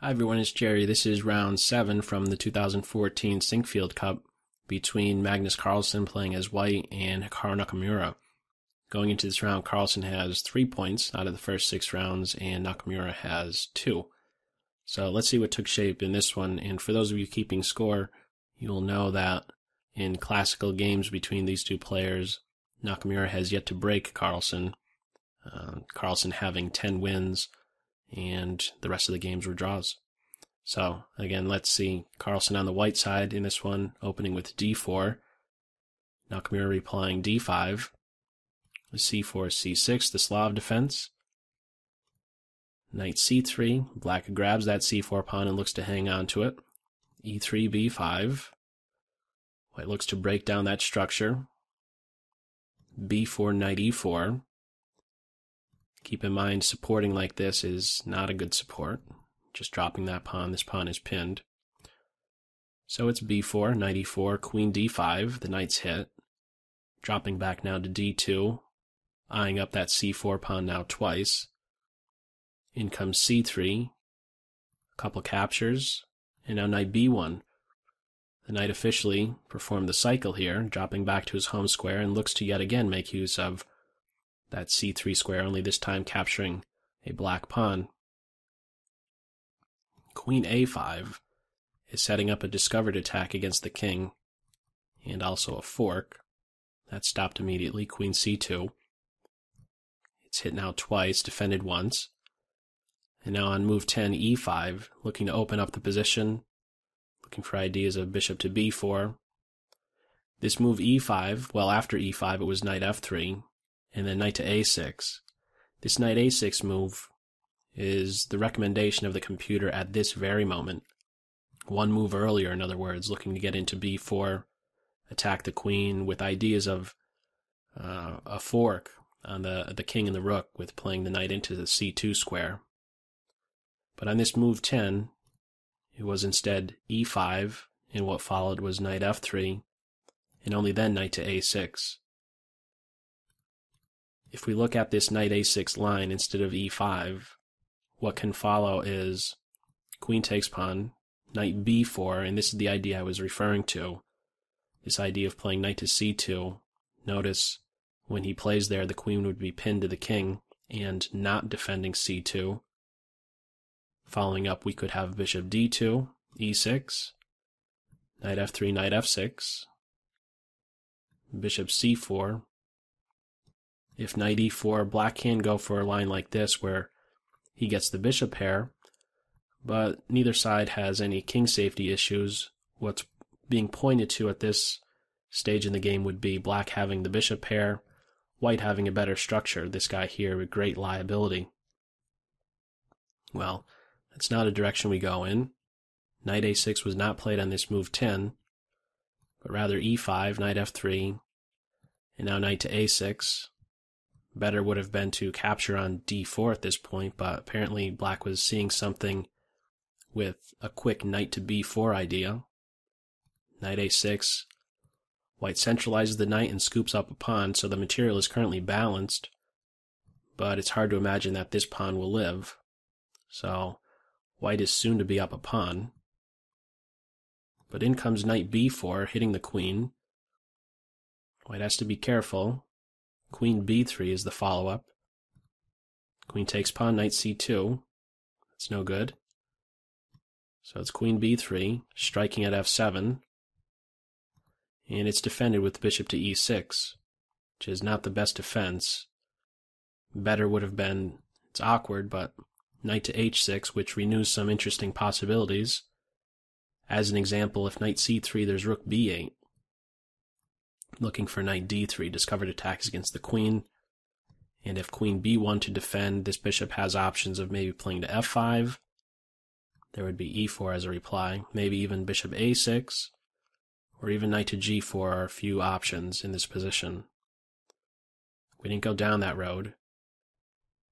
Hi everyone, it's Jerry. This is round 7 from the 2014 Sinquefield Cup between Magnus Carlsen playing as white and Hikaru Nakamura. Going into this round, Carlsen has 3 points out of the first 6 rounds and Nakamura has 2. So let's see what took shape in this one, and for those of you keeping score, you'll know that in classical games between these two players, Nakamura has yet to break Carlsen, Carlsen having 10 wins, and the rest of the games were draws. So, again, let's see. Carlsen on the white side in this one, opening with d4. Nakamura replying d5. c4, c6, the Slav Defense. Knight c3. Black grabs that c4 pawn and looks to hang on to it. e3, b5. White looks to break down that structure. b4, knight e4. Keep in mind, supporting like this is not a good support. Just dropping that pawn, this pawn is pinned. So it's b4, knight e4, queen d5, the knight's hit. Dropping back now to d2, eyeing up that c4 pawn now twice. In comes c3, a couple captures, and now knight b1. The knight officially performed the cycle here, dropping back to his home square, and looks to yet again make use of that c3 square, only this time capturing a black pawn. Queen a5 is setting up a discovered attack against the king, and also a fork. That stopped immediately. Queen c2. It's hit now twice, defended once. And now on move 10, e5, looking to open up the position, looking for ideas of bishop to b4. This move e5, well, after e5 it was knight f3, and then knight to a6. This knight a6 move is the recommendation of the computer at this very moment. One move earlier, in other words, looking to get into b4, attack the queen with ideas of a fork on the king and the rook with playing the knight into the c2 square. But on this move 10, it was instead e5, and what followed was knight f3, and only then knight to a6. If we look at this knight a6 line instead of e5, what can follow is queen takes pawn, knight b4, and this is the idea I was referring to. This idea of playing knight to c2. Notice when he plays there, the queen would be pinned to the king and not defending c2. Following up, we could have bishop d2, e6, knight f3, knight f6, bishop c4. If knight e4, black can go for a line like this where he gets the bishop pair, but neither side has any king safety issues. What's being pointed to at this stage in the game would be black having the bishop pair, white having a better structure, this guy here with great liability. Well, that's not a direction we go in. Knight a6 was not played on this move 10, but rather e5, knight f3, and now knight to a6. Better would have been to capture on d4 at this point, but apparently black was seeing something with a quick knight to b4 idea. Knight a6. White centralizes the knight and scoops up a pawn, so the material is currently balanced, but it's hard to imagine that this pawn will live. So white is soon to be up a pawn. But in comes knight b4, hitting the queen. White has to be careful. Queen b3 is the follow-up. Queen takes pawn, knight c2. That's no good. So it's queen b3, striking at f7. And it's defended with bishop to e6, which is not the best defense. Better would have been, it's awkward, but knight to h6, which renews some interesting possibilities. As an example, if knight c3, there's rook b8. Looking for knight d3, discovered attacks against the queen. And if queen b1 to defend, this bishop has options of maybe playing to f5. There would be e4 as a reply. Maybe even bishop a6. Or even knight to g4 are a few options in this position. We didn't go down that road.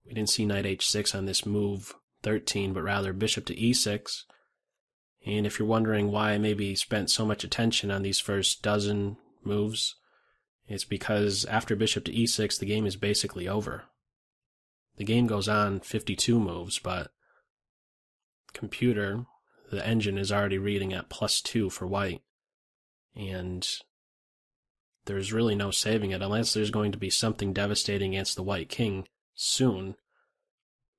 We didn't see knight h6 on this move 13, but rather bishop to e6. And if you're wondering why I maybe spent so much attention on these first dozen moves, it's because after bishop to e6, the game is basically over. The game goes on 52 moves, but computer, the engine is already reading at +2 for white, and there's really no saving it unless there's going to be something devastating against the white king soon.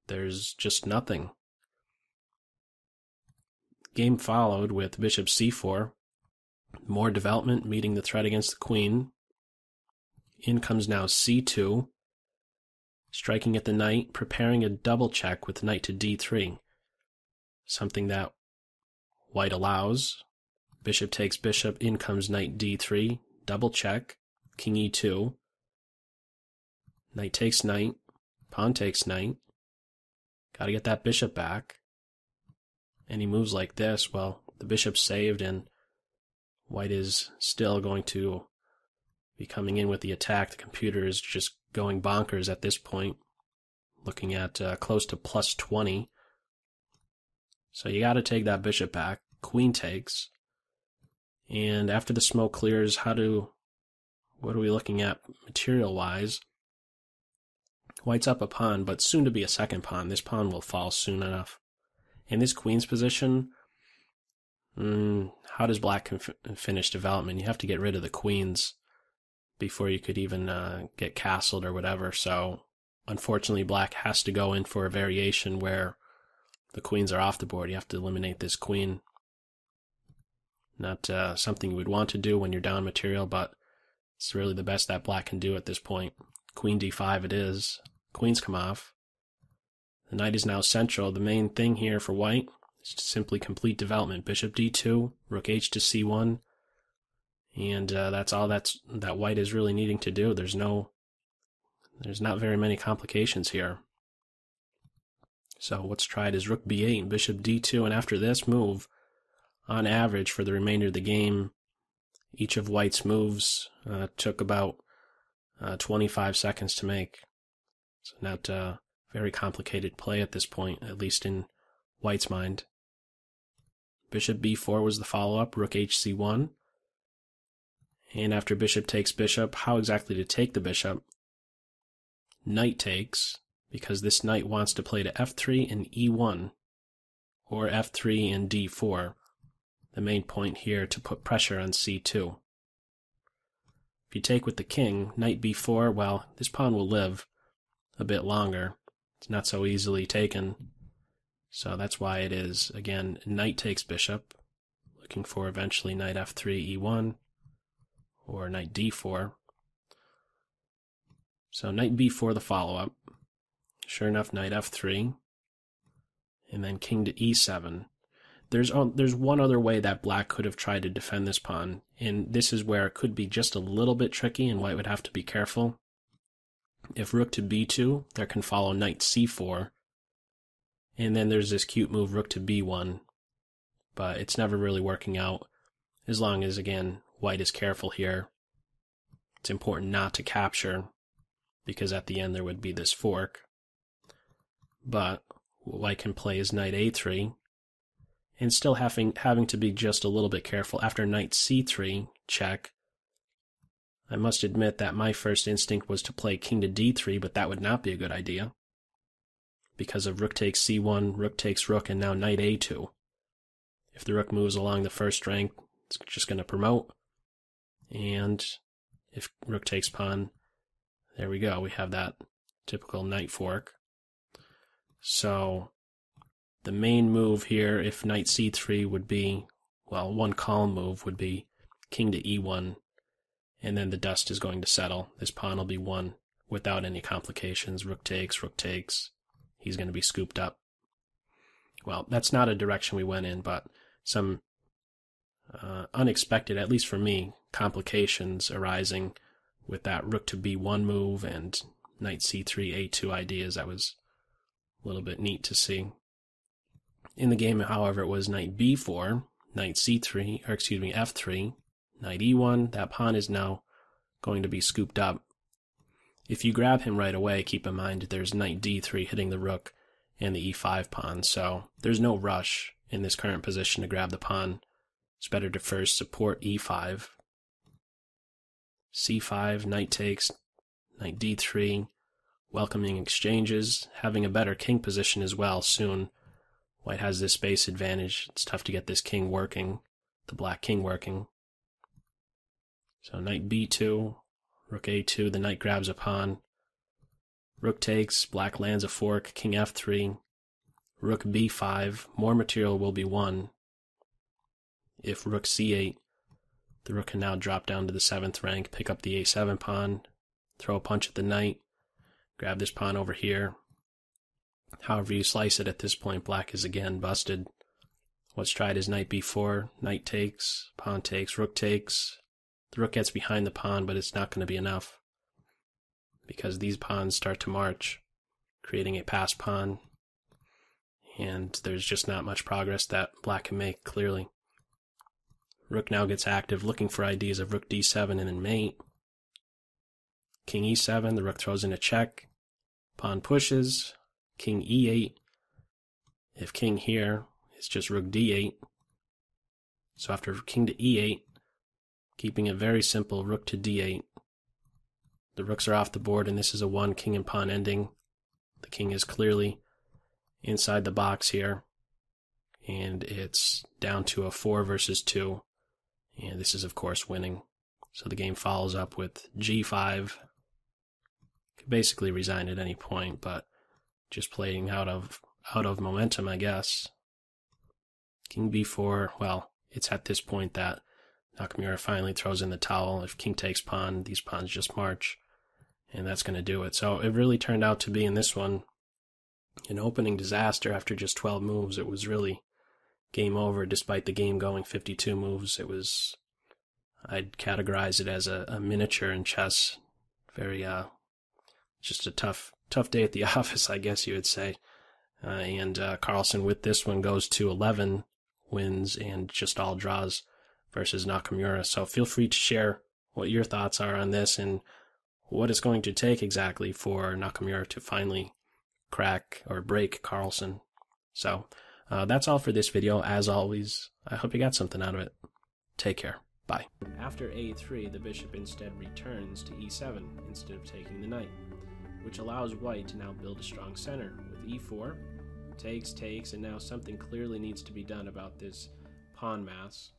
There's just nothing. Game followed with bishop c4. More development, meeting the threat against the queen. In comes now c2. Striking at the knight, preparing a double check with knight to d3. Something that white allows. Bishop takes bishop, in comes knight d3. Double check, king e2. Knight takes knight, pawn takes knight. Gotta get that bishop back. Any moves like this, well, the bishop's saved and white is still going to be coming in with the attack. The computer is just going bonkers at this point, looking at close to +20. So you gotta take that bishop back. Queen takes. And after the smoke clears, what are we looking at material-wise? White's up a pawn, but soon to be a second pawn. This pawn will fall soon enough. In this queen's position, how does black finish development? You have to get rid of the queens before you could even get castled or whatever. So unfortunately, black has to go in for a variation where the queens are off the board. You have to eliminate this queen. Not something you would want to do when you're down material, but it's really the best that black can do at this point. Queen d5 it is. Queens come off. The knight is now central. The main thing here for white is to simply complete development. Bishop d2, rook h to c1, and that's all that white is really needing to do. There's not very many complications here. So what's tried is rook b8, bishop d2, and after this move, on average for the remainder of the game, each of white's moves took about 25 seconds to make. So not very complicated play at this point, at least in white's mind. Bishop b4 was the follow-up, rook hc1. And after bishop takes bishop, how exactly to take the bishop? Knight takes, because this knight wants to play to f3 and e1, or f3 and d4. The main point here to put pressure on c2. If you take with the king, knight b4, well, this pawn will live a bit longer. It's not so easily taken. So that's why it is, again, knight takes bishop, looking for eventually knight f3, e1, or knight d4. So knight b4 the follow-up. Sure enough, knight f3, and then king to e7. There's one other way that black could have tried to defend this pawn, and this is where it could be just a little bit tricky and white would have to be careful. If rook to b2, there can follow knight c4, and then there's this cute move rook to b1, but it's never really working out as long as, again, white is careful here. It's important not to capture, because at the end there would be this fork. But what white can play is knight a3, and still having to be just a little bit careful. After knight c3 check, I must admit that my first instinct was to play king to d3, but that would not be a good idea because of rook takes c1, rook takes rook, and now knight a2. If the rook moves along the first rank, it's just going to promote, and if rook takes pawn, there we go, we have that typical knight fork. So the main move here, if knight c3 would be, well, one calm move would be king to e1, and then the dust is going to settle. This pawn will be won without any complications. Rook takes, he's going to be scooped up. Well, that's not a direction we went in, but some unexpected, at least for me, complications arising with that rook to b1 move and knight c3, a2 ideas. That was a little bit neat to see. In the game, however, it was knight b4, knight c3, or excuse me, f3, knight e1. That pawn is now going to be scooped up. If you grab him right away, keep in mind there's knight d3 hitting the rook and the e5 pawn, so there's no rush in this current position to grab the pawn. It's better to first support e5. c5, knight takes, knight d3, welcoming exchanges, having a better king position as well soon White has this space advantage. It's tough to get this king working, the black king working. So knight b2, rook a2, the knight grabs a pawn. Rook takes, black lands a fork, king f3, rook b5, more material will be won. If rook c8, the rook can now drop down to the 7th rank, pick up the a7 pawn, throw a punch at the knight, grab this pawn over here. However you slice it at this point, black is again busted. What's tried is knight b4, knight takes, pawn takes, rook takes. The rook gets behind the pawn, but it's not going to be enough, because these pawns start to march, creating a passed pawn, and there's just not much progress that black can make, clearly. Rook now gets active, looking for ideas of rook d7 and then mate. King e7, the rook throws in a check. Pawn pushes. King e8. If king here, it's just rook d8. So after king to e8, keeping it very simple, rook to d8. The rooks are off the board, and this is a 1 king and pawn ending. The king is clearly inside the box here, and it's down to a 4 versus 2. And this is, of course, winning. So the game follows up with g5. Could basically resign at any point, but just playing out of momentum, I guess. King b4, well, it's at this point that Nakamura finally throws in the towel. If king takes pawn, these pawns just march, and that's going to do it. So it really turned out to be, in this one, an opening disaster. After just 12 moves, it was really game over, despite the game going 52 moves. It was, I'd categorize it as a miniature in chess. Very, just a tough day at the office, I guess you would say. And Carlsen with this one goes to 11 wins and just all draws versus Nakamura. So feel free to share what your thoughts are on this and what it's going to take exactly for Nakamura to finally crack or break Carlsen. So that's all for this video. As always, I hope you got something out of it. Take care. Bye. After a3, the bishop instead returns to e7 instead of taking the knight, which allows white to now build a strong center with e4, takes, and now something clearly needs to be done about this pawn mass.